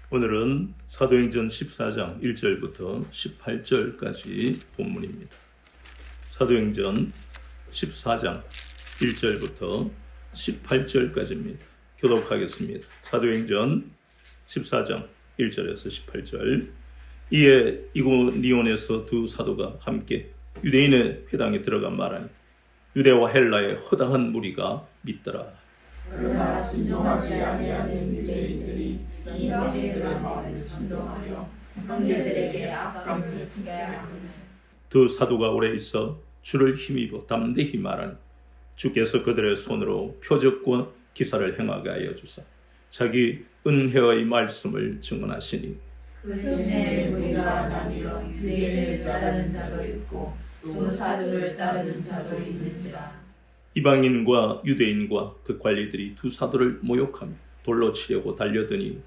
오늘은 사도행전 14장 1절부터 18절까지 본문입니다. 사도행전 14장 1절부터 18절까지입니다. 교독하겠습니다. 사도행전 14장 1절에서 18절. 이에 이고니온에서 두 사도가 함께 유대인의 회당에 들어가 말하니 유대와 헬라의 허다한 무리가 믿더라. 그러나 순종하지 아니하는 유대인들이 이방인들의 마음을 선동하여 형제들에게 악감을 주게 하느니 두 사도가 오래 있어 주를 힘입어 담대히 말하니 주께서 그들의 손으로 표적과 기사를 행하게 하여 주사 자기 은혜의 말씀을 증언하시니 그 시내에 무리가 나뉘어 유대인을 따르는 자도 있고 또 사도를 따르는 자도 있는지라. 이방인과 유대인과 그 관리들이 두 사도를 모욕하며 돌로 치려고 달려드니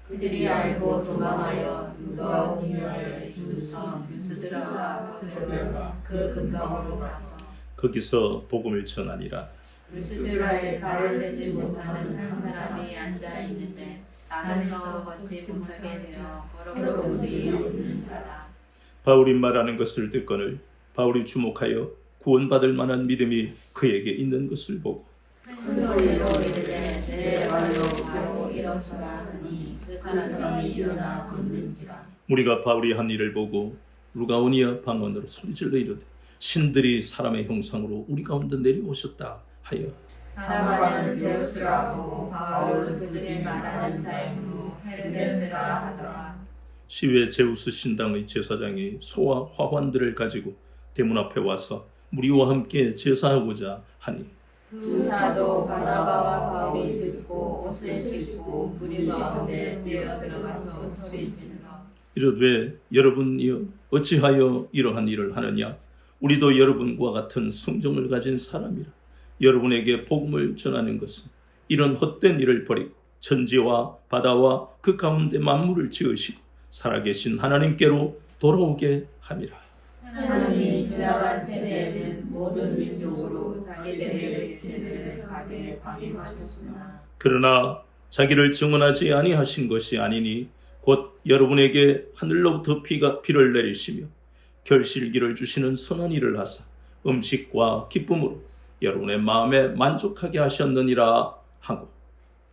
그들이 알고 도망하여 루가오니아의 두성 루스라와 데베가 그 근방으로 가서 거기서 복음을 전하니라. 루스드라에 발을 대지 못하는 한 사람이 앉아 있는데 나는서 걷지 못하게 되어 걸어오지 없는 자라. 바울이 말하는 것을 듣거늘 바울이 주목하여 구원받을 만한 믿음이 그에게 있는 것을 보고 큰 소리로 이르되 내 발로 바로 일어서라 하니 그 사람이 일어나 걷는지라. 우리가 바울이 한 일을 보고 루가오니아 방언으로 소리질러 이르되 신들이 사람의 형상으로 우리 가운데 내려오셨다 하여 바나바는 제우스라고 바울은 그들이 말하는 자임으로 헤르메스라 하더라. 시외 제우스 신당의 제사장이 소와 화환들을 가지고 대문 앞에 와서 무리와 함께 제사하고자 하니 두 사도 바나바와 바울이 듣고 옷을 찢고 무리 가운데 뛰어 들어가서 소리지르러 이르되 여러분이여 어찌하여 이러한 일을 하느냐 우리도 여러분과 같은 성정을 가진 사람이라. 여러분에게 복음을 전하는 것은 이런 헛된 일을 버리고 천지와 바다와 그 가운데 만물을 지으시고 살아계신 하나님께로 돌아오게 함이라. 하나님이 지나간 세대에는 모든 민족으로 자기들의 길을 가게 방임하셨으나 그러나 자기를 증언하지 아니하신 것이 아니니 곧 여러분에게 하늘로부터 비를 내리시며 결실기를 주시는 선한 일을 하사 음식과 기쁨으로 여러분의 마음에 만족하게 하셨느니라 하고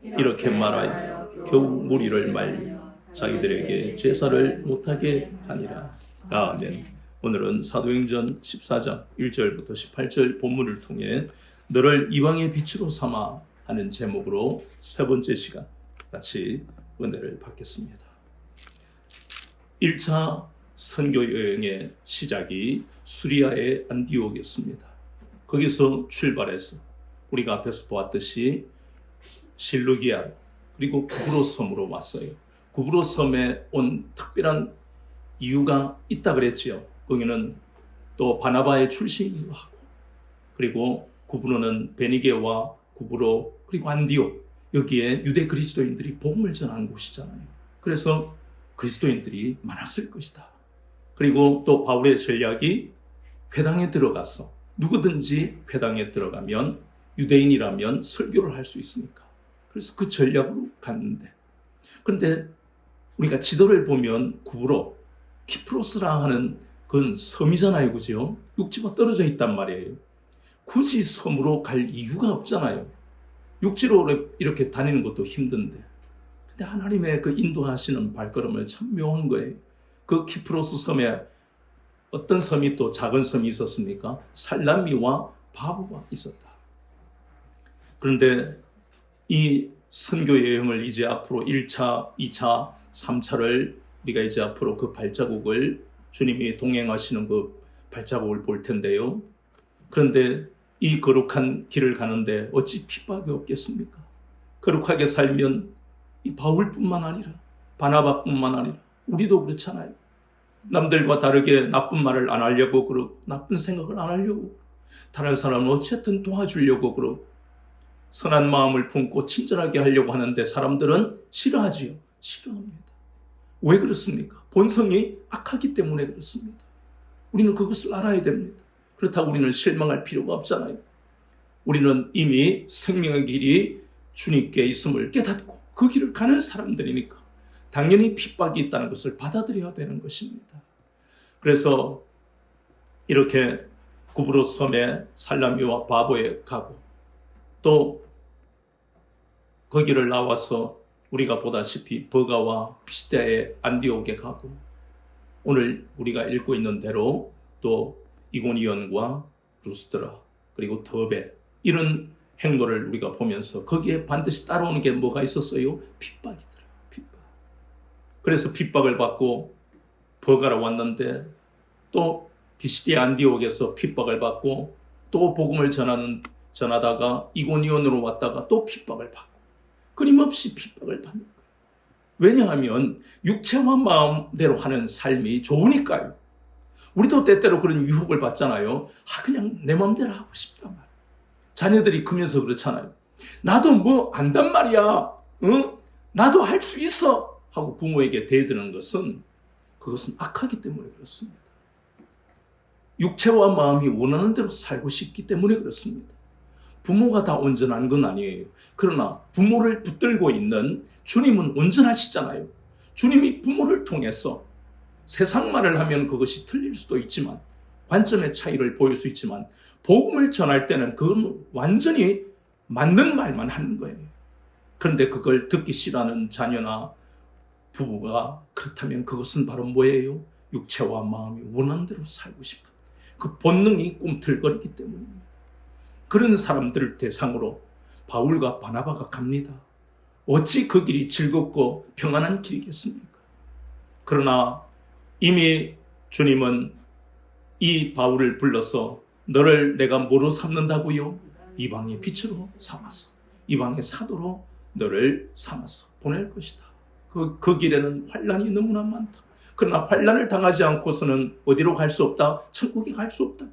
이렇게 말하여 겨우 무리를 말려 자기들에게 제사를 못하게 하니라. 아멘. 오늘은 사도행전 14장 1절부터 18절 본문을 통해 너를 이방의 빛으로 삼아 하는 제목으로 세 번째 시간 같이 은혜를 받겠습니다. 1차 선교 여행의 시작이 수리아의 안디옥이었습니다. 거기서 출발해서 우리가 앞에서 보았듯이 실루기아 그리고 구브로 섬으로 왔어요. 구브로 섬에 온 특별한 이유가 있다 그랬지요. 거기는 또 바나바의 출신이기도 하고 그리고 구브로는 베니게와 구브로 그리고 안디옥 여기에 유대 그리스도인들이 복음을 전하는 곳이잖아요. 그래서 그리스도인들이 많았을 것이다. 그리고 또 바울의 전략이 회당에 들어가서 누구든지 회당에 들어가면 유대인이라면 설교를 할 수 있으니까 그래서 그 전략으로 갔는데 그런데 우리가 지도를 보면 구브로 키프로스라 하는 그건 섬이잖아요. 그죠? 육지가 떨어져 있단 말이에요. 굳이 섬으로 갈 이유가 없잖아요. 육지로 이렇게 다니는 것도 힘든데 근데 하나님의 그 인도하시는 발걸음을 참 묘한 거예요. 그 키프로스 섬에 어떤 섬이 또 작은 섬이 있었습니까? 살라미와 바브가 있었다. 그런데 이 선교 여행을 이제 앞으로 1차, 2차, 3차를 우리가 이제 앞으로 그 발자국을 주님이 동행하시는 그 발자국을 볼 텐데요. 그런데 이 거룩한 길을 가는데 어찌 핍박이 없겠습니까? 거룩하게 살면 이 바울뿐만 아니라 바나바뿐만 아니라 우리도 그렇잖아요. 남들과 다르게 나쁜 말을 안 하려고 그러고 나쁜 생각을 안 하려고 다른 사람은 어쨌든 도와주려고 그러고 선한 마음을 품고 친절하게 하려고 하는데 사람들은 싫어하지요. 싫어합니다. 왜 그렇습니까? 본성이 악하기 때문에 그렇습니다. 우리는 그것을 알아야 됩니다. 그렇다고 우리는 실망할 필요가 없잖아요. 우리는 이미 생명의 길이 주님께 있음을 깨닫고 그 길을 가는 사람들이니까 당연히 핍박이 있다는 것을 받아들여야 되는 것입니다. 그래서 이렇게 구브로스 섬에 살라미와 바보에 가고 또 거기를 나와서 우리가 보다시피 버가와 피시디아의 안디옥에 가고 오늘 우리가 읽고 있는 대로 또 이고니온과 루스드라 그리고 더베 이런 행로를 우리가 보면서 거기에 반드시 따라오는 게 뭐가 있었어요? 핍박이더라. 핍박. 그래서 핍박을 받고 버가로 왔는데 또 피시디아 안디옥에서 핍박을 받고 또 복음을 전하다가 이고니온으로 왔다가 또 핍박을 받고 끊임없이 핍박을 받는 거예요. 왜냐하면 육체와 마음대로 하는 삶이 좋으니까요. 우리도 때때로 그런 유혹을 받잖아요. 그냥 내 마음대로 하고 싶단 말이에요. 자녀들이 크면서 그렇잖아요. 나도 뭐 안단 말이야. 응? 나도 할 수 있어. 하고 부모에게 대드는 것은 그것은 악하기 때문에 그렇습니다. 육체와 마음이 원하는 대로 살고 싶기 때문에 그렇습니다. 부모가 다 온전한 건 아니에요. 그러나 부모를 붙들고 있는 주님은 온전하시잖아요. 주님이 부모를 통해서 세상 말을 하면 그것이 틀릴 수도 있지만 관점의 차이를 보일 수 있지만 복음을 전할 때는 그건 완전히 맞는 말만 하는 거예요. 그런데 그걸 듣기 싫어하는 자녀나 부부가 그렇다면 그것은 바로 뭐예요? 육체와 마음이 원하는 대로 살고 싶은 그 본능이 꿈틀거리기 때문입니다. 그런 사람들을 대상으로 바울과 바나바가 갑니다. 어찌 그 길이 즐겁고 평안한 길이겠습니까? 그러나 이미 주님은 이 바울을 불러서 너를 내가 뭐로 삼는다고요? 이방의 빛으로 삼아서 이방의 사도로 너를 삼아서 보낼 것이다. 그 길에는 환난이 너무나 많다. 그러나 환난을 당하지 않고서는 어디로 갈 수 없다? 천국에 갈 수 없다.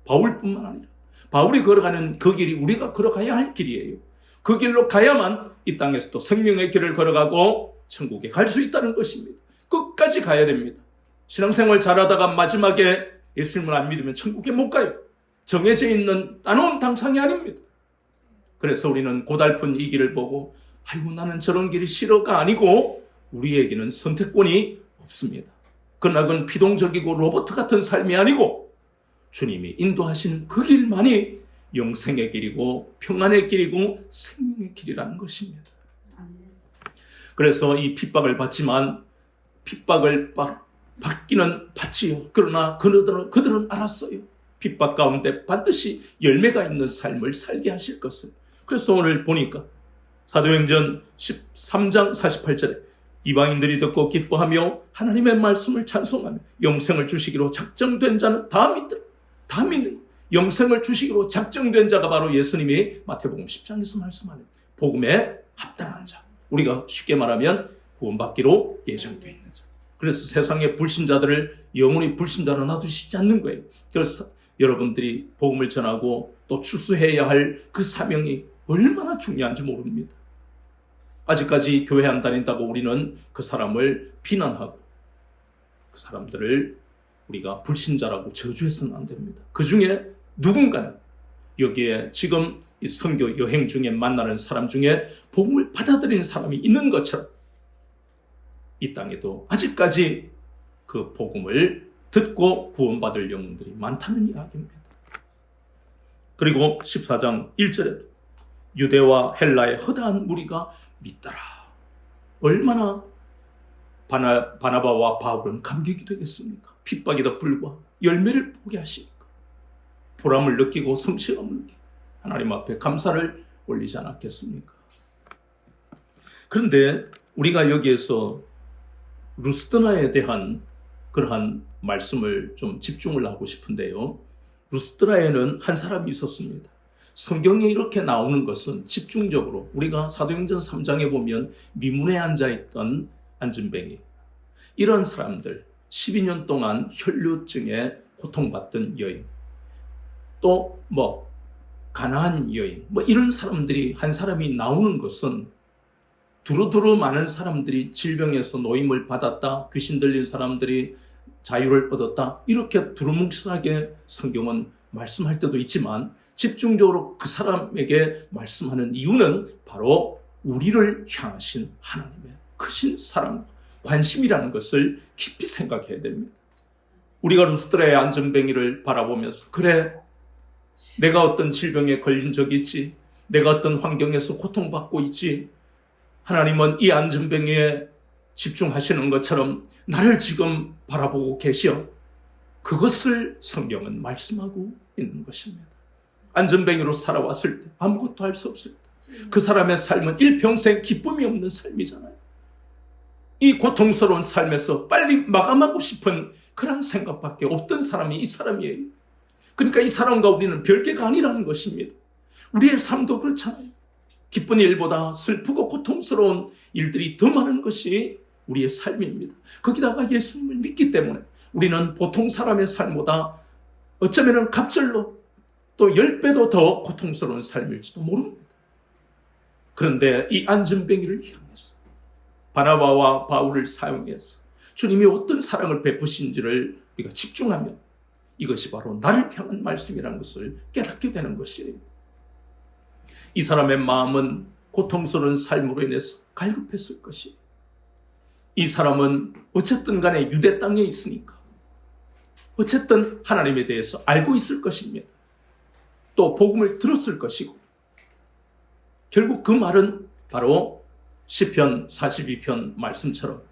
바울뿐만 아니라 바울이 걸어가는 그 길이 우리가 걸어가야 할 길이에요. 그 길로 가야만 이 땅에서도 생명의 길을 걸어가고 천국에 갈 수 있다는 것입니다. 끝까지 가야 됩니다. 신앙생활 잘하다가 마지막에 예수님을 안 믿으면 천국에 못 가요. 정해져 있는 따놓은 당상이 아닙니다. 그래서 우리는 고달픈 이 길을 보고 아이고 나는 저런 길이 싫어가 아니고 우리에게는 선택권이 없습니다. 그러나 그건 피동적이고 로봇 같은 삶이 아니고 주님이 인도하시는 그 길만이 영생의 길이고 평안의 길이고 생명의 길이라는 것입니다. 그래서 이 핍박을 받지만 핍박을 받기는 받지요. 그러나 그들은 알았어요. 핍박 가운데 반드시 열매가 있는 삶을 살게 하실 것을. 그래서 오늘 보니까 사도행전 13장 48절에 이방인들이 듣고 기뻐하며 하나님의 말씀을 찬송하며 영생을 주시기로 작정된 자는 다 믿는 영생을 주시기로 작정된 자가 바로 예수님이 마태복음 10장에서 말씀하는 복음에 합당한 자. 우리가 쉽게 말하면 구원받기로 예정되어 있는 자. 그래서 세상의 불신자들을 영원히 불신자로 놔두시지 않는 거예요. 그래서 여러분들이 복음을 전하고 또 출소해야 할 그 사명이 얼마나 중요한지 모릅니다. 아직까지 교회 안 다닌다고 우리는 그 사람을 비난하고 그 사람들을 우리가 불신자라고 저주해서는 안 됩니다. 그 중에 누군가는 여기에 지금 이 선교 여행 중에 만나는 사람 중에 복음을 받아들이는 사람이 있는 것처럼 이 땅에도 아직까지 그 복음을 듣고 구원받을 영혼들이 많다는 이야기입니다. 그리고 14장 1절에도 유대와 헬라의 허다한 무리가 믿더라. 얼마나 바나바와 바울은 감격이 되겠습니까? 핍박에도 불구하고 열매를 보게 하시니까 보람을 느끼고 성취감을 느끼고 하나님 앞에 감사를 올리지 않았겠습니까? 그런데 우리가 여기에서 루스드라에 대한 그러한 말씀을 좀 집중을 하고 싶은데요. 루스드라에는 한 사람이 있었습니다. 성경에 이렇게 나오는 것은 집중적으로 우리가 사도행전 3장에 보면 미문에 앉아있던 안진뱅이 이런 사람들 12년 동안 혈류증에 고통받던 여인 또 가난한 여인 이런 사람들이 한 사람이 나오는 것은 두루두루 많은 사람들이 질병에서 노임을 받았다. 귀신 들린 사람들이 자유를 얻었다. 이렇게 두루뭉실하게 성경은 말씀할 때도 있지만 집중적으로 그 사람에게 말씀하는 이유는 바로 우리를 향하신 하나님의 크신 사랑, 관심이라는 것을 깊이 생각해야 됩니다. 우리가 루스드라의 안전뱅이를 바라보면서 그래, 내가 어떤 질병에 걸린 적이 있지, 내가 어떤 환경에서 고통받고 있지, 하나님은 이 안전뱅이에 집중하시는 것처럼 나를 지금 바라보고 계시어. 그것을 성경은 말씀하고 있는 것입니다. 안전뱅이로 살아왔을 때 아무것도 할 수 없을 때 그 사람의 삶은 일평생 기쁨이 없는 삶이잖아요. 이 고통스러운 삶에서 빨리 마감하고 싶은 그런 생각밖에 없던 사람이 이 사람이에요. 그러니까 이 사람과 우리는 별개가 아니라는 것입니다. 우리의 삶도 그렇잖아요. 기쁜 일보다 슬프고 고통스러운 일들이 더 많은 것이 우리의 삶입니다. 거기다가 예수님을 믿기 때문에 우리는 보통 사람의 삶보다 어쩌면 갑절로 또 10배도 더 고통스러운 삶일지도 모릅니다. 그런데 이 안전뱅이를 향해서 바나바와 바울을 사용해서 주님이 어떤 사랑을 베푸신지를 우리가 집중하면 이것이 바로 나를 향한 말씀이라는 것을 깨닫게 되는 것이에요. 이 사람의 마음은 고통스러운 삶으로 인해서 갈급했을 것이에요. 이 사람은 어쨌든 간에 유대 땅에 있으니까 어쨌든 하나님에 대해서 알고 있을 것입니다. 또 복음을 들었을 것이고, 결국 그 말은 바로 시편 42편 말씀처럼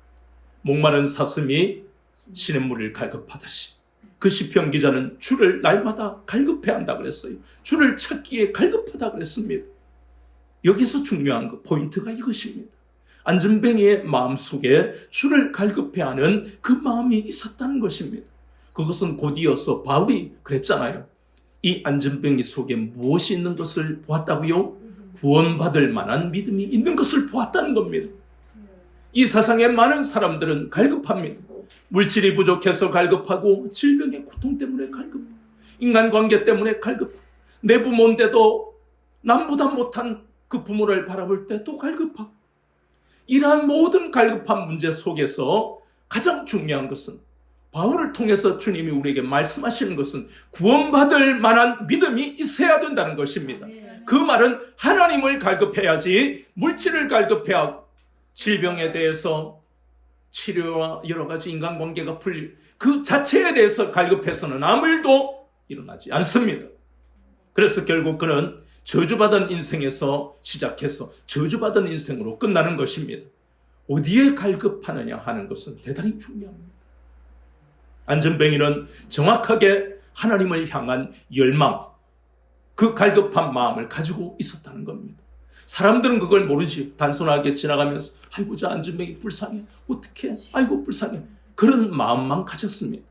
목마른 사슴이 시냇물을 갈급하듯이 그 시편 기자는 주를 날마다 갈급해한다 그랬어요. 주를 찾기에 갈급하다 그랬습니다. 여기서 중요한 거, 포인트가 이것입니다. 안전뱅이의 마음속에 주를 갈급해하는 그 마음이 있었다는 것입니다. 그것은 곧이어서 바울이 그랬잖아요. 이 안전뱅이 속에 무엇이 있는 것을 보았다고요? 구원받을 만한 믿음이 있는 것을 보았다는 겁니다. 이 세상에 많은 사람들은 갈급합니다. 물질이 부족해서 갈급하고, 질병의 고통 때문에 갈급하고, 인간관계 때문에 갈급하고, 내 부모인데도 남보다 못한 그 부모를 바라볼 때 또 갈급하고, 이러한 모든 갈급한 문제 속에서 가장 중요한 것은, 바울을 통해서 주님이 우리에게 말씀하시는 것은 구원받을 만한 믿음이 있어야 된다는 것입니다. 그 말은 하나님을 갈급해야지 물질을 갈급해야 질병에 대해서 치료와 여러 가지 인간관계가 풀릴 그 자체에 대해서 갈급해서는 아무 일도 일어나지 않습니다. 그래서 결국 그는 저주받은 인생에서 시작해서 저주받은 인생으로 끝나는 것입니다. 어디에 갈급하느냐 하는 것은 대단히 중요합니다. 안전뱅이는 정확하게 하나님을 향한 열망, 그 갈급한 마음을 가지고 있었다는 겁니다. 사람들은 그걸 모르지. 단순하게 지나가면서 아이고 저 안전뱅이 불쌍해, 어떡해, 아이고 불쌍해, 그런 마음만 가졌습니다.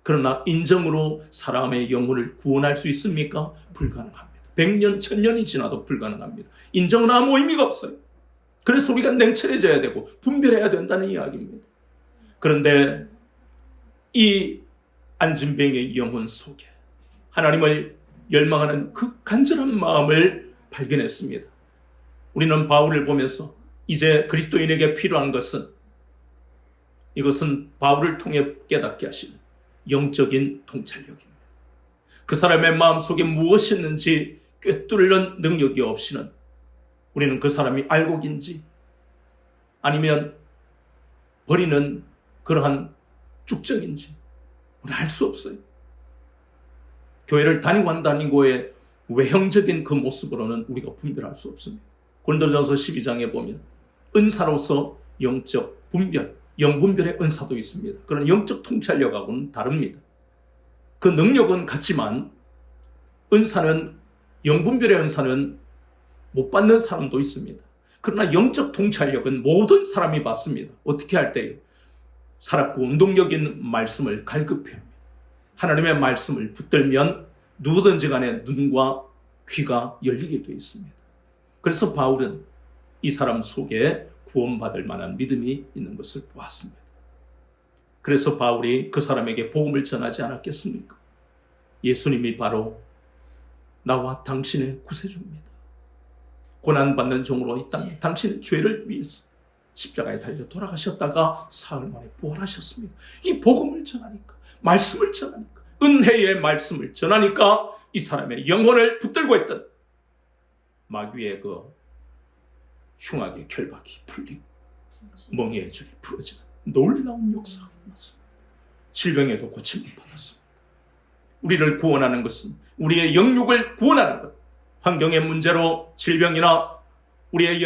그러나 인정으로 사람의 영혼을 구원할 수 있습니까? 불가능합니다. 100년, 1000년이 지나도 불가능합니다. 인정은 아무 의미가 없어요. 그래서 우리가 냉철해져야 되고 분별해야 된다는 이야기입니다. 그런데 이 안전뱅이의 영혼 속에 하나님을 열망하는 그 간절한 마음을 발견했습니다. 우리는 바울을 보면서 이제 그리스도인에게 필요한 것은, 이것은 바울을 통해 깨닫게 하시는 영적인 통찰력입니다. 그 사람의 마음속에 무엇이 있는지 꿰뚫는 능력이 없이는 우리는 그 사람이 알곡인지 아니면 버리는 그러한 쭉정인지 우리 알 수 없어요. 교회를 다니고 안 다니고의 외형적인 그 모습으로는 우리가 분별할 수 없습니다. 고린도전서 12장에 보면 은사로서 영적 분별, 영분별의 은사도 있습니다. 그런 영적 통찰력하고는 다릅니다. 그 능력은 같지만 은사는, 영분별의 은사는 못 받는 사람도 있습니다. 그러나 영적 통찰력은 모든 사람이 받습니다. 어떻게 할 때요? 살았고 운동력인 말씀을 갈급해 합니다. 하나님의 말씀을 붙들면 누구든지 간에 눈과 귀가 열리게 되어 있습니다. 그래서 바울은 이 사람 속에 구원받을 만한 믿음이 있는 것을 보았습니다. 그래서 바울이 그 사람에게 복음을 전하지 않았겠습니까? 예수님이 바로 나와 당신의 구세주입니다. 고난받는 종으로 이 땅에 당신의 죄를 위해서 십자가에 달려 돌아가셨다가 사흘 만에 부활하셨습니다. 이 복음을 전하니까, 말씀을 전하니까, 은혜의 말씀을 전하니까 이 사람의 영혼을 붙들고 있던 마귀의 그 흉악의 결박이 풀리고 멍에의 줄이 풀어지는 놀라운 역사가 일어났습니다. 질병에도 고침을 받았습니다. 우리를 구원하는 것은 우리의 영육을 구원하는 것, 환경의 문제로 질병이나 우리의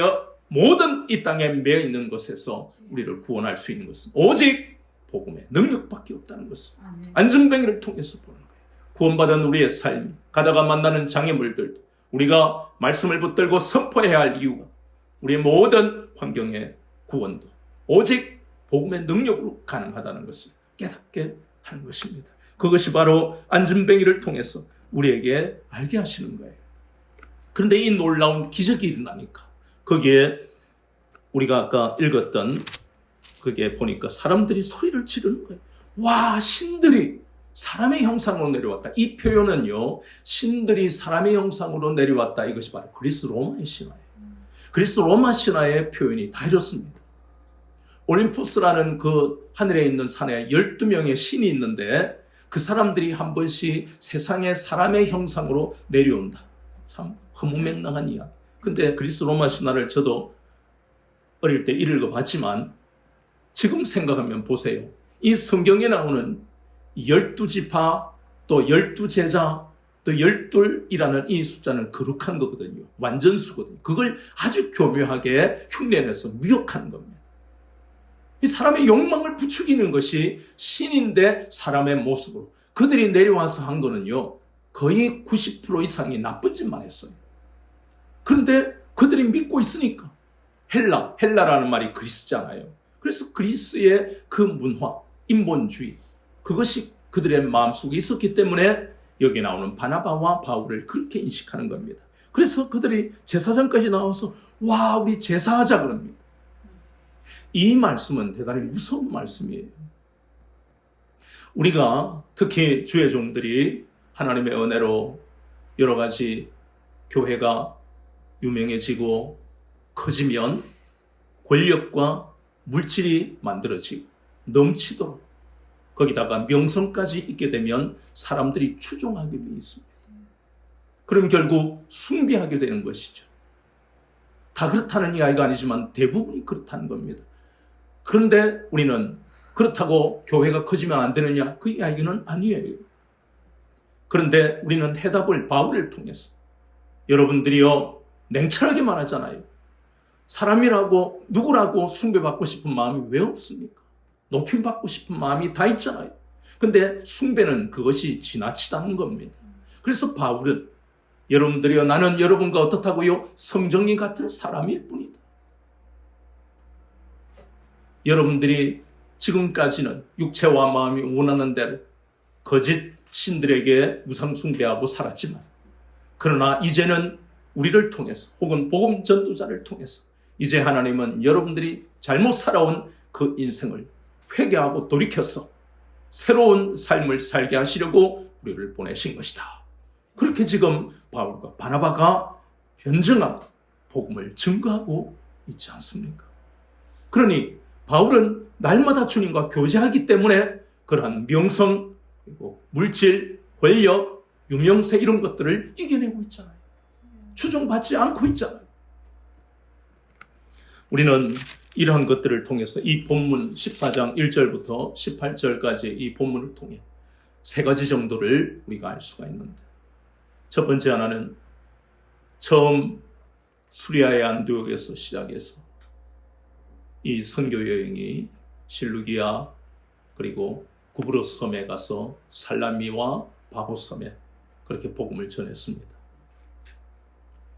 모든 이 땅에 매여 있는 것에서 우리를 구원할 수 있는 것은 오직 복음의 능력밖에 없다는 것을 안증뱅이를 통해서 보는 거예요. 구원받은 우리의 삶이 가다가 만나는 장애물들도 우리가 말씀을 붙들고 선포해야 할 이유가 우리의 모든 환경의 구원도 오직 복음의 능력으로 가능하다는 것을 깨닫게 하는 것입니다. 그것이 바로 안증뱅이를 통해서 우리에게 알게 하시는 거예요. 그런데 이 놀라운 기적이 일어나니까 거기에 우리가 아까 읽었던 거기에 보니까 사람들이 소리를 지르는 거예요. 와, 신들이 사람의 형상으로 내려왔다. 이 표현은요, 신들이 사람의 형상으로 내려왔다. 이것이 바로 그리스 로마의 신화예요. 그리스 로마 신화의 표현이 다 이렇습니다. 올림푸스라는 그 하늘에 있는 산에 12명의 신이 있는데 그 사람들이 한 번씩 세상에 사람의 형상으로 내려온다. 참 허무맹랑한 이야기. 근데 그리스 로마 신화를 저도 어릴 때 읽어봤지만 지금 생각하면 보세요. 이 성경에 나오는 12지파 또 12제자 또 12이라는 이 숫자는 거룩한 거거든요. 완전수거든요. 그걸 아주 교묘하게 흉내내서 미혹하는 겁니다. 이 사람의 욕망을 부추기는 것이 신인데 사람의 모습으로 그들이 내려와서 한 거는요 거의 90% 이상이 나쁜 짓만 했어요. 그런데 그들이 믿고 있으니까 헬라라는 말이 그리스잖아요. 그래서 그리스의 그 문화, 인본주의 그것이 그들의 마음속에 있었기 때문에 여기 나오는 바나바와 바울을 그렇게 인식하는 겁니다. 그래서 그들이 제사장까지 나와서 와, 우리 제사하자 그럽니다. 이 말씀은 대단히 무서운 말씀이에요. 우리가 특히 주의 종들이 하나님의 은혜로 여러 가지 교회가 유명해지고 커지면 권력과 물질이 만들어지고 넘치도록 거기다가 명성까지 있게 되면 사람들이 추종하게 되어 있습니다. 그럼 결국 숭배하게 되는 것이죠. 다 그렇다는 이야기가 아니지만 대부분이 그렇다는 겁니다. 그런데 우리는 그렇다고 교회가 커지면 안 되느냐? 그 이야기는 아니에요. 그런데 우리는 해답을 바울을 통해서 여러분들이요 냉철하게 말하잖아요. 사람이라고 누구라고 숭배받고 싶은 마음이 왜 없습니까? 높임받고 싶은 마음이 다 있잖아요. 근데 숭배는 그것이 지나치다는 겁니다. 그래서 바울은 여러분들이요 나는 여러분과 어떻다고요? 성정이 같은 사람일 뿐이다. 여러분들이 지금까지는 육체와 마음이 원하는 대로 거짓 신들에게 우상 숭배하고 살았지만 그러나 이제는 우리를 통해서 혹은 복음 전도자를 통해서 이제 하나님은 여러분들이 잘못 살아온 그 인생을 회개하고 돌이켜서 새로운 삶을 살게 하시려고 우리를 보내신 것이다. 그렇게 지금 바울과 바나바가 변증하고 복음을 증거하고 있지 않습니까? 그러니 바울은 날마다 주님과 교제하기 때문에 그러한 명성, 그리고 물질, 권력, 유명세 이런 것들을 이겨내고 있잖아요. 추종받지 않고 있잖아요. 우리는 이러한 것들을 통해서 이 본문 14장 1절부터 18절까지 이 본문을 통해 세 가지 정도를 우리가 알 수가 있는데 첫 번째 하나는 처음 수리아의 안디옥에서 시작해서 이 선교 여행이 실루기아 그리고 구브로스 섬에 가서 살라미와 바보 섬에 그렇게 복음을 전했습니다.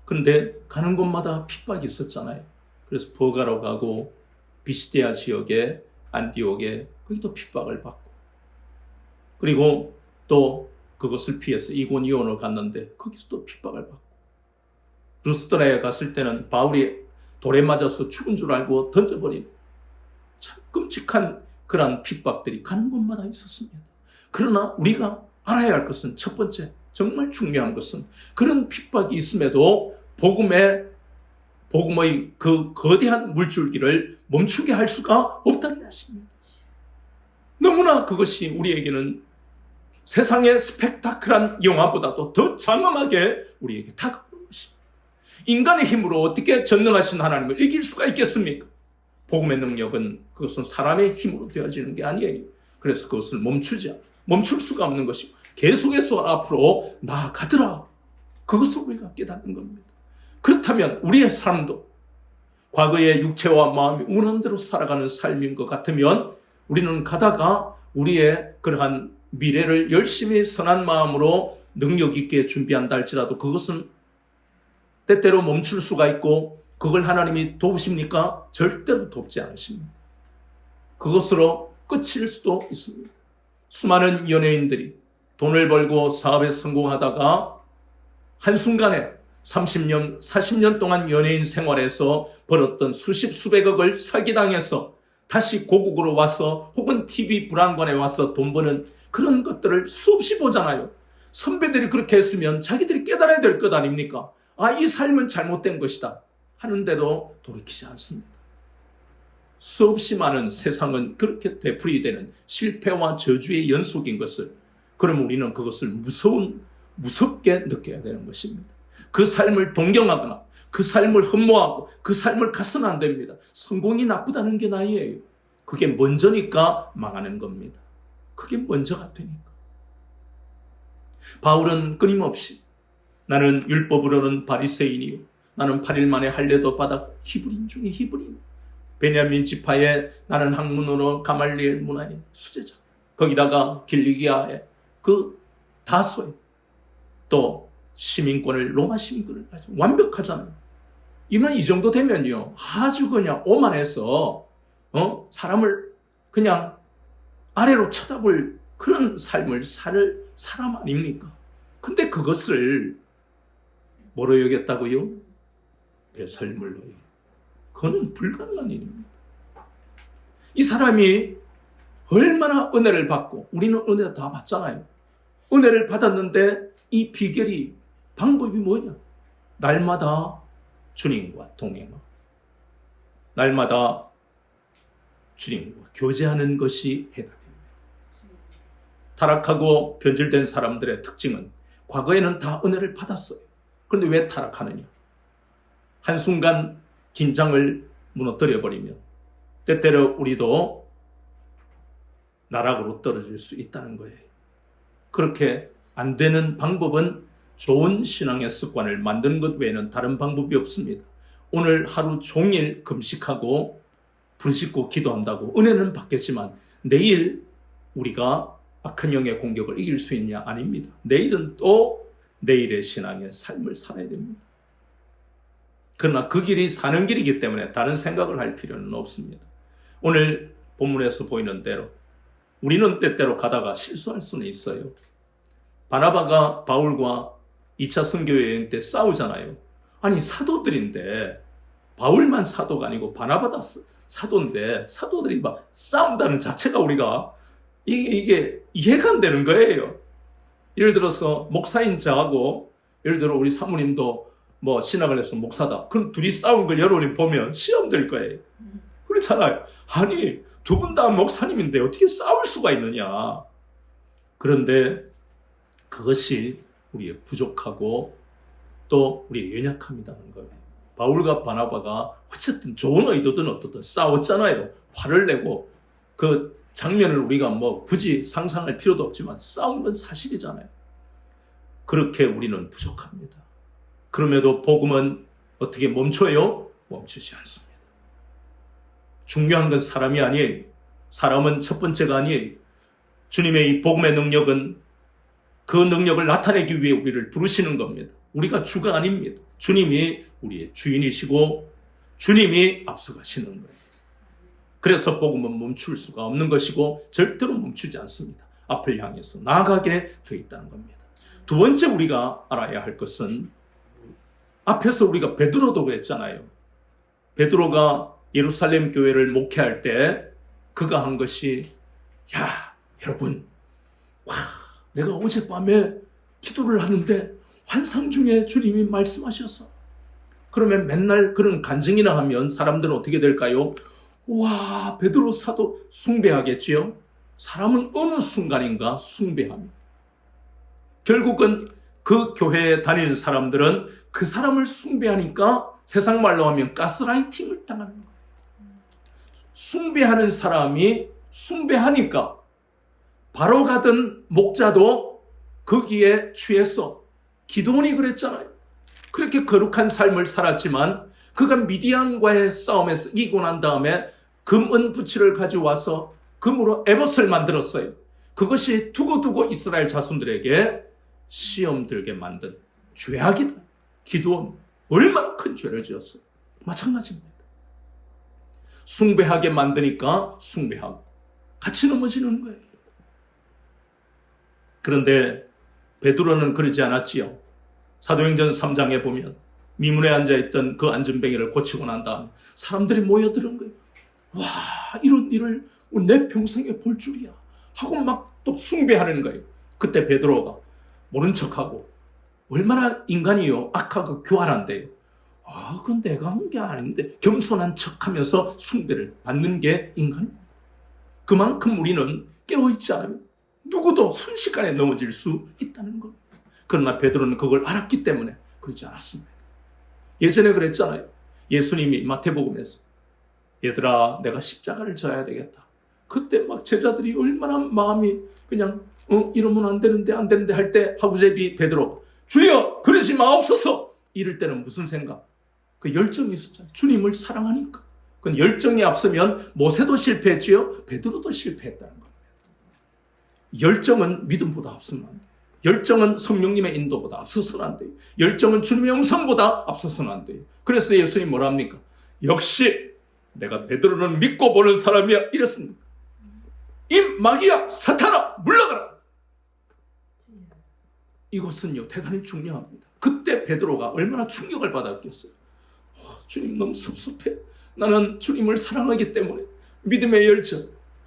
그런데 가는 곳마다 핍박이 있었잖아요. 그래서 버가로 가고 비시디아 지역에 안디옥에 거기도 핍박을 받고 그리고 또 그것을 피해서 이고니온으로 갔는데 거기서도 핍박을 받고 루스드라에 갔을 때는 바울이 돌에 맞아서 죽은 줄 알고 던져버린 참 끔찍한 그런 핍박들이 가는 곳마다 있었습니다. 그러나 우리가 알아야 할 것은 첫 번째 정말 중요한 것은 그런 핍박이 있음에도 복음의 그 거대한 물줄기를 멈추게 할 수가 없다는 것입니다. 너무나 그것이 우리에게는 세상의 스펙타클한 영화보다도 더 장엄하게 우리에게 다가오는 것입니다. 인간의 힘으로 어떻게 전능하신 하나님을 이길 수가 있겠습니까? 복음의 능력은 그것은 사람의 힘으로 되어지는 게 아니에요. 그래서 그것을 멈출 수가 없는 것이고 계속해서 앞으로 나아가더라. 그것을 우리가 깨닫는 겁니다. 그렇다면 우리의 삶도 과거의 육체와 마음이 원하는 대로 살아가는 삶인 것 같으면 우리는 가다가 우리의 그러한 미래를 열심히 선한 마음으로 능력 있게 준비한다 할지라도 그것은 때때로 멈출 수가 있고 그걸 하나님이 도우십니까? 절대로 돕지 않으십니다. 그것으로 끝일 수도 있습니다. 수많은 연예인들이 돈을 벌고 사업에 성공하다가 한순간에 30년, 40년 동안 연예인 생활에서 벌었던 수십 수백억을 사기당해서 다시 고국으로 와서 혹은 TV 브란관에 와서 돈 버는 그런 것들을 수없이 보잖아요. 선배들이 그렇게 했으면 자기들이 깨달아야 될 것 아닙니까? 아, 이 삶은 잘못된 것이다 하는데도 돌이키지 않습니다. 수없이 많은 세상은 그렇게 되풀이되는 실패와 저주의 연속인 것을, 그럼 우리는 그것을 무섭게 느껴야 되는 것입니다. 그 삶을 동경하거나 그 삶을 흠모하고 그 삶을 가서는 안 됩니다. 성공이 나쁘다는 게 나이에요. 그게 먼저니까 망하는 겁니다. 그게 먼저가 되니까. 바울은 끊임없이 나는 율법으로는 바리새인이요 나는 8일 만에 할례도 받아 히브리인 중에 히브리인, 베냐민 지파에 나는 학문으로 가말리엘 문화의 수제자, 거기다가 길리기아의 그 다소에 또 시민권을, 로마 시민권을 가지고 완벽하잖아요. 이만 이 정도 되면요 아주 그냥 오만해서 사람을 그냥 아래로 쳐다볼 그런 삶을 살 사람 아닙니까? 근데 그것을 뭐로 여겼다고요? 배설물로 여겼다. 그거는 불가능한 일입니다. 이 사람이 얼마나 은혜를 받고, 우리는 은혜 다 받잖아요. 은혜를 받았는데 이 비결이, 방법이 뭐냐? 날마다 주님과 동행하고 날마다 주님과 교제하는 것이 해답입니다. 타락하고 변질된 사람들의 특징은 과거에는 다 은혜를 받았어요. 그런데 왜 타락하느냐? 한순간 긴장을 무너뜨려버리면 때때로 우리도 나락으로 떨어질 수 있다는 거예요. 그렇게 안 되는 방법은 좋은 신앙의 습관을 만드는 것 외에는 다른 방법이 없습니다. 오늘 하루 종일 금식하고 부르짖고 기도한다고 은혜는 받겠지만 내일 우리가 악한 영의 공격을 이길 수 있냐? 아닙니다. 내일은 또 내일의 신앙의 삶을 살아야 됩니다. 그러나 그 길이 사는 길이기 때문에 다른 생각을 할 필요는 없습니다. 오늘 본문에서 보이는 대로 우리는 때때로 가다가 실수할 수는 있어요. 바나바가 바울과 2차 선교여행 때 싸우잖아요. 아니 사도들인데, 바울만 사도가 아니고 바나바도 사도인데 사도들이 막 싸운다는 자체가 우리가 이게 이해가 안 되는 거예요. 예를 들어서 목사인 저하고, 예를 들어 우리 사모님도 뭐 신학을 해서 목사다. 그럼 둘이 싸운 걸 여러분이 보면 시험 될 거예요. 그렇잖아요. 아니 두 분 다 목사님인데 어떻게 싸울 수가 있느냐. 그런데 그것이 우리의 부족하고 또 우리의 연약함이라는 거예요. 바울과 바나바가 어쨌든 좋은 의도든 어떻든 싸웠잖아요. 화를 내고 그 장면을 우리가 뭐 굳이 상상할 필요도 없지만 싸운 건 사실이잖아요. 그렇게 우리는 부족합니다. 그럼에도 복음은 어떻게 멈춰요? 멈추지 않습니다. 중요한 건 사람이 아니에요. 사람은 첫 번째가 아니에요. 주님의 이 복음의 능력은 그 능력을 나타내기 위해 우리를 부르시는 겁니다. 우리가 주가 아닙니다. 주님이 우리의 주인이시고 주님이 앞서가시는 거예요. 그래서 복음은 멈출 수가 없는 것이고 절대로 멈추지 않습니다. 앞을 향해서 나아가게 되어 있다는 겁니다. 두 번째 우리가 알아야 할 것은, 앞에서 우리가 베드로도 그랬잖아요. 베드로가 예루살렘 교회를 목회할 때 그가 한 것이, 야 여러분, 내가 어젯밤에 기도를 하는데 환상 중에 주님이 말씀하셔서, 그러면 맨날 그런 간증이나 하면 사람들은 어떻게 될까요? 와, 베드로 사도 숭배하겠지요? 사람은 어느 순간인가 숭배합니다. 결국은 그 교회에 다니는 사람들은 그 사람을 숭배하니까 세상 말로 하면 가스라이팅을 당하는 거예요. 숭배하는 사람이 숭배하니까 바로 가던 목자도 거기에 취해서 기드온이 그랬잖아요. 그렇게 거룩한 삶을 살았지만 그가 미디안과의 싸움에서 이기고 난 다음에 금은 부치를 가져와서 금으로 에봇을 만들었어요. 그것이 두고두고 이스라엘 자손들에게 시험 들게 만든 죄악이다. 기드온 얼마나 큰 죄를 지었어요. 마찬가지입니다. 숭배하게 만드니까 숭배하고 같이 넘어지는 거예요. 그런데 베드로는 그러지 않았지요. 사도행전 3장에 보면 미문에 앉아있던 그 안전뱅이를 고치고 난 다음 사람들이 모여드는 거예요. 와, 이런 일을 내 평생에 볼 줄이야 하고 막 또 숭배하는 거예요. 그때 베드로가 모른 척하고 얼마나 인간이요 악하고 교활한데요. 그건 내가 한 게 아닌데 겸손한 척하면서 숭배를 받는 게 인간입니다. 그만큼 우리는 깨어있지 않으면 누구도 순식간에 넘어질 수 있다는 겁니다. 그러나 베드로는 그걸 알았기 때문에 그러지 않았습니다. 예전에 그랬잖아요. 예수님이 마태복음에서 얘들아 내가 십자가를 져야 되겠다. 그때 막 제자들이 얼마나 마음이 그냥 이러면 안 되는데 할 때 하구제비 베드로 주여 그러지 마옵소서 이럴 때는 무슨 생각? 그 열정이 있었잖아요. 주님을 사랑하니까. 그 열정이 앞서면 모세도 실패했지요. 베드로도 실패했다는 겁니다. 열정은 믿음보다 앞서면 안 돼요. 열정은 성령님의 인도보다 앞서서는 안 돼요. 열정은 주님의 영성보다 앞서서는 안 돼요. 그래서 예수님 뭐라 합니까? 역시 내가 베드로를 믿고 보는 사람이야 이랬습니다. 이 마귀야 사탄아 물러가라. 이것은요 대단히 중요합니다. 그때 베드로가 얼마나 충격을 받았겠어요. 주님 너무 섭섭해. 나는 주님을 사랑하기 때문에 믿음의 열정,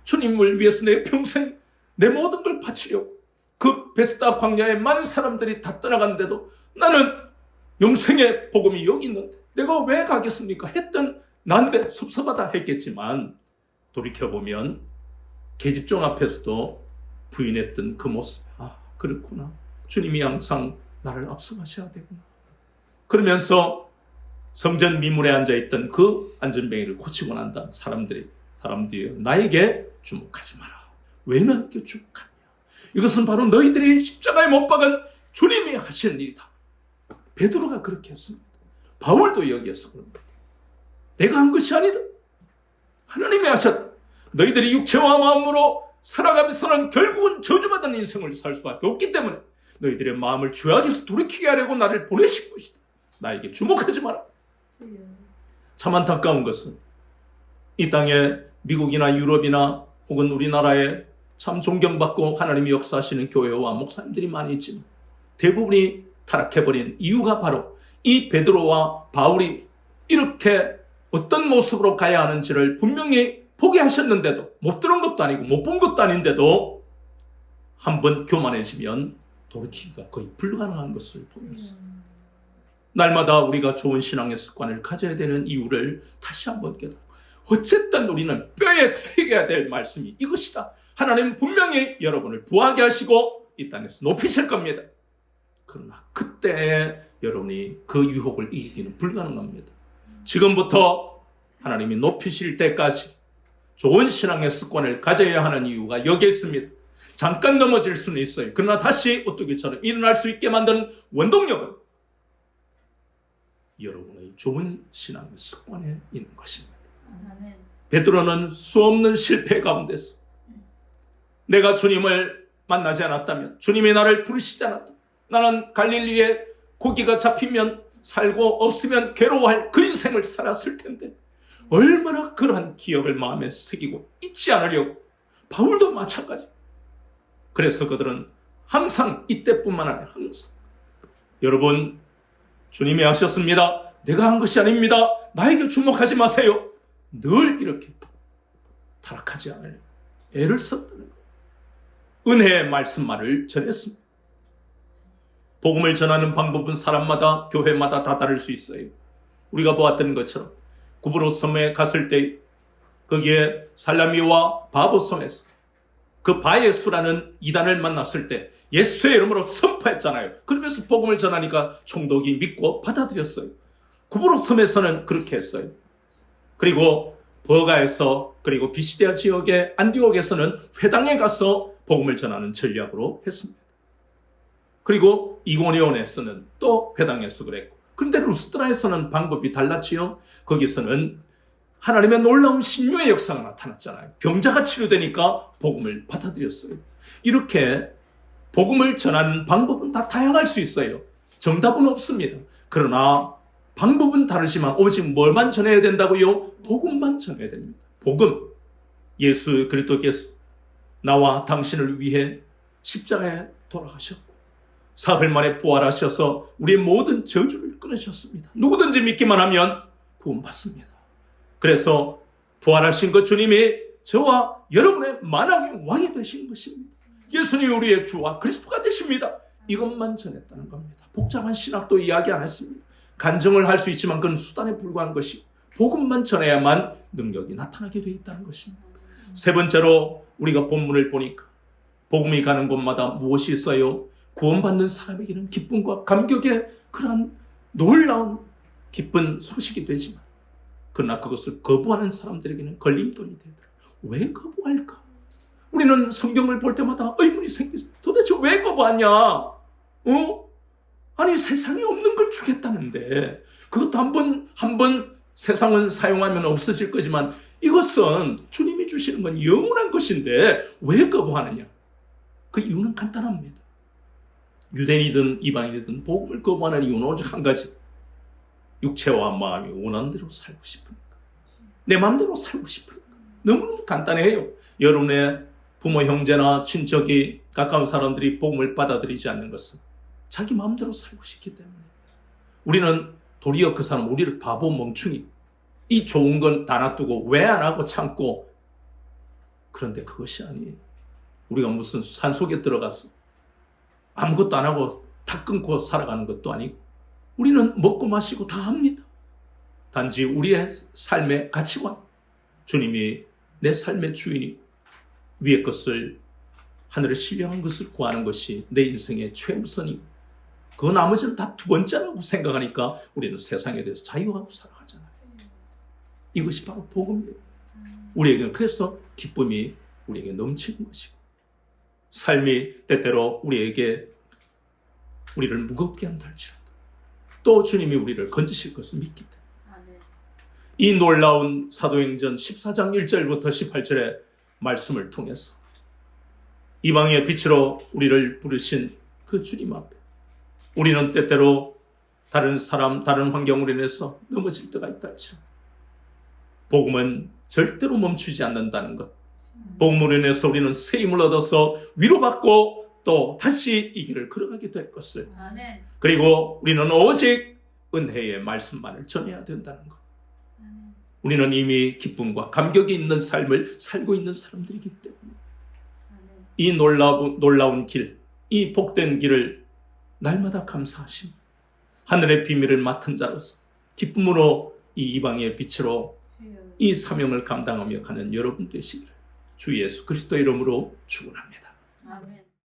주님을 위해서 내 평생 내 모든 걸 바치려고 그 베스다 광야에 많은 사람들이 다 떠나갔는데도 나는 영생의 복음이 여기 있는데 내가 왜 가겠습니까? 했던 난데 섭섭하다 했겠지만 돌이켜보면 계집종 앞에서도 부인했던 그 모습, 그렇구나. 주님이 항상 나를 앞서가셔야 되구나. 그러면서 성전 미문에 앉아있던 그 안전뱅이를 고치고 난 다음 사람들이 나에게 주목하지 마라. 왜 나에게 주목하냐? 이것은 바로 너희들이 십자가에 못 박은 주님이 하신 일이다. 베드로가 그렇게 했습니다. 바울도 여기에서 그럽니다. 내가 한 것이 아니다. 하나님이 하셨다. 너희들이 육체와 마음으로 살아가면서는 결국은 저주받은 인생을 살 수밖에 없기 때문에 너희들의 마음을 죄악에서 돌이키게 하려고 나를 보내신 것이다. 나에게 주목하지 마라. 참 안타까운 것은 이 땅에 미국이나 유럽이나 혹은 우리나라에 참 존경받고 하나님이 역사하시는 교회와 목사님들이 많이 있지만 대부분이 타락해버린 이유가 바로 이 베드로와 바울이 이렇게 어떤 모습으로 가야 하는지를 분명히 보게 하셨는데도 못 들은 것도 아니고 못 본 것도 아닌데도 한번 교만해지면 돌이키기가 거의 불가능한 것을 보면서 날마다 우리가 좋은 신앙의 습관을 가져야 되는 이유를 다시 한번 깨닫고 어쨌든 우리는 뼈에 새겨야 될 말씀이 이것이다. 하나님은 분명히 여러분을 부하게 하시고 이 땅에서 높이실 겁니다. 그러나 그때 여러분이 그 유혹을 이기기는 불가능합니다. 지금부터 하나님이 높이실 때까지 좋은 신앙의 습관을 가져야 하는 이유가 여기에 있습니다. 잠깐 넘어질 수는 있어요. 그러나 다시 오뚜기처럼 일어날 수 있게 만드는 원동력은 여러분의 좋은 신앙의 습관에 있는 것입니다. 베드로는 수없는 실패 가운데서 내가 주님을 만나지 않았다면, 주님이 나를 부르시지 않았다, 나는 갈릴리에 고기가 잡히면 살고 없으면 괴로워할 그 인생을 살았을 텐데 얼마나 그러한 기억을 마음에 새기고 잊지 않으려고. 바울도 마찬가지. 그래서 그들은 항상 이때뿐만 아니라 항상 여러분 주님이 하셨습니다. 내가 한 것이 아닙니다. 나에게 주목하지 마세요. 늘 이렇게 타락하지 않으려고 애를 썼다는 거예요. 은혜의 말씀만을 전했습니다. 복음을 전하는 방법은 사람마다 교회마다 다 다를 수 있어요. 우리가 보았던 것처럼 구브로 섬에 갔을 때 거기에 살라미와 바보 섬에서 그 바예수라는 이단을 만났을 때 예수의 이름으로 선포했잖아요. 그러면서 복음을 전하니까 총독이 믿고 받아들였어요. 구브로 섬에서는 그렇게 했어요. 그리고 버가에서 그리고 비시디아 지역의 안디옥에서는 회당에 가서 복음을 전하는 전략으로 했습니다. 그리고 이고니온에서는 또 회당에서 그랬고, 그런데 루스드라에서는 방법이 달랐지요. 거기서는 하나님의 놀라운 신유의 역사가 나타났잖아요. 병자가 치료되니까 복음을 받아들였어요. 이렇게 복음을 전하는 방법은 다 다양할 수 있어요. 정답은 없습니다. 그러나 방법은 다르지만 오직 뭘만 전해야 된다고요? 복음만 전해야 됩니다. 복음. 예수 그리스도께서 나와 당신을 위해 십자가에 돌아가셨고 사흘 만에 부활하셔서 우리의 모든 저주를 끊으셨습니다. 누구든지 믿기만 하면 구원받습니다. 그래서 부활하신 것 주님이 저와 여러분의 만왕의 왕이 되신 것입니다. 예수님이 우리의 주와 그리스도가 되십니다. 이것만 전했다는 겁니다. 복잡한 신학도 이야기 안 했습니다. 간증을 할 수 있지만 그건 수단에 불과한 것이 복음만 전해야만 능력이 나타나게 되어 있다는 것입니다. 세 번째로 우리가 본문을 보니까 복음이 가는 곳마다 무엇이 있어요? 구원받는 사람에게는 기쁨과 감격의 그러한 놀라운 기쁜 소식이 되지만 그러나 그것을 거부하는 사람들에게는 걸림돌이 되더라. 왜 거부할까? 우리는 성경을 볼 때마다 의문이 생기죠. 도대체 왜 거부하냐? 아니 세상에 없는 걸 주겠다는데 그것도 한 번 세상은 사용하면 없어질 거지만 이것은 주님이 주시는 건 영원한 것인데 왜 거부하느냐? 그 이유는 간단합니다. 유대인이든 이방인이든 복음을 거부하는 이유는 오직 한 가지. 육체와 마음이 원하는 대로 살고 싶으니까. 내 마음대로 살고 싶으니까. 너무너무 간단해요. 여러분의 부모, 형제나 친척이 가까운 사람들이 복음을 받아들이지 않는 것은 자기 마음대로 살고 싶기 때문에 우리는 도리어 그 사람 우리를 바보 멍충이 이 좋은 건 다 놔두고 왜 안 하고 참고 그런데 그것이 아니에요. 우리가 무슨 산속에 들어가서 아무것도 안 하고 다 끊고 살아가는 것도 아니고 우리는 먹고 마시고 다 합니다. 단지 우리의 삶의 가치관 주님이 내 삶의 주인이고 위의 것을 하늘에 신령한 것을 구하는 것이 내 인생의 최우선이고 그 나머지는 다 두 번째라고 생각하니까 우리는 세상에 대해서 자유하고 살아가잖아요. 이것이 바로 복음이에요. 우리에게는 그래서 기쁨이 우리에게 넘치는 것이고 삶이 때때로 우리를 무겁게 한다 할지라도 또 주님이 우리를 건지실 것을 믿기 때문에 이 놀라운 사도행전 14장 1절부터 18절의 말씀을 통해서 이방의 빛으로 우리를 부르신 그 주님 앞에 우리는 때때로 다른 사람, 다른 환경으로 인해서 넘어질 때가 있다 할지라도 복음은 절대로 멈추지 않는다는 것. 복음으로 인해서 우리는 새 힘을 얻어서 위로받고 또 다시 이 길을 걸어가게 될 것을. 그리고 우리는 오직 은혜의 말씀만을 전해야 된다는 것. 우리는 이미 기쁨과 감격이 있는 삶을 살고 있는 사람들이기 때문에 이 놀라운 길, 이 복된 길을 날마다 감사하시며 하늘의 비밀을 맡은 자로서 기쁨으로 이 이방의 빛으로 이 사명을 감당하며 가는 여러분 되시기를 주 예수 그리스도 이름으로 축원합니다. 아멘.